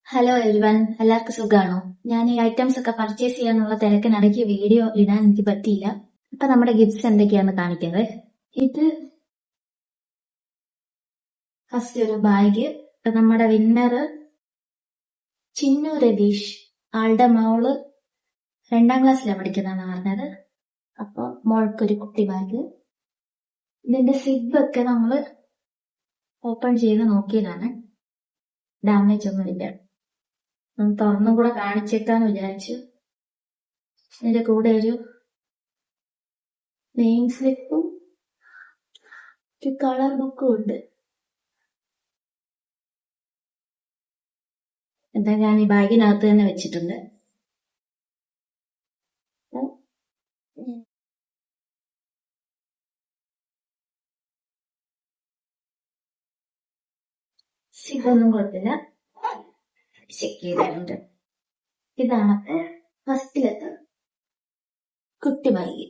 Hello everyone, എല്ലാവർക്കും സുഖാണോ? ഞാൻ ഈ ഐറ്റംസ് ഒക്കെ പർച്ചേസ് ചെയ്യാനുള്ള തിരക്കിനിടയ്ക്ക് വീഡിയോ ഇടാൻ എനിക്ക് പറ്റിയില്ല. അപ്പൊ നമ്മുടെ ഗിഫ്റ്റ്സ് എന്തൊക്കെയാന്ന് കാണിക്കുന്നത്. ഇത് ഫസ്റ്റ് ഒരു ബാഗ്. നമ്മുടെ വിന്നർ ചിന്നു രതീഷ്, ആളുടെ മോള് 2ാം ക്ലാസ്സിലാണ് പഠിക്കുന്നതെന്ന് പറഞ്ഞത്. അപ്പൊ മോൾക്കൊരു കുട്ടി ബാഗ്. ഇതിന്റെ സിബ് ഒക്കെ നമ്മള് ഓപ്പൺ ചെയ്ത് നോക്കിയതാണ്. ഡാമേജ് ഒന്നുമില്ല. തുറന്നും കൂടെ കാണിച്ചേക്കാന്ന് വിചാരിച്ചു. ഇതിന്റെ കൂടെ ഒരു നെയിം സ്ലിപ്പും ഒരു കളർ ബുക്കും ഉണ്ട്. എന്താ ഞാൻ ഈ ബാഗിനകത്ത് തന്നെ വെച്ചിട്ടുണ്ട്. ഇതൊന്നും കുഴപ്പമില്ല, ചെക്ക് ചെയ്തിട്ടുണ്ട്. ഇതാണ് ഫസ്റ്റിലത്തെ കുട്ടി ബാഗ്.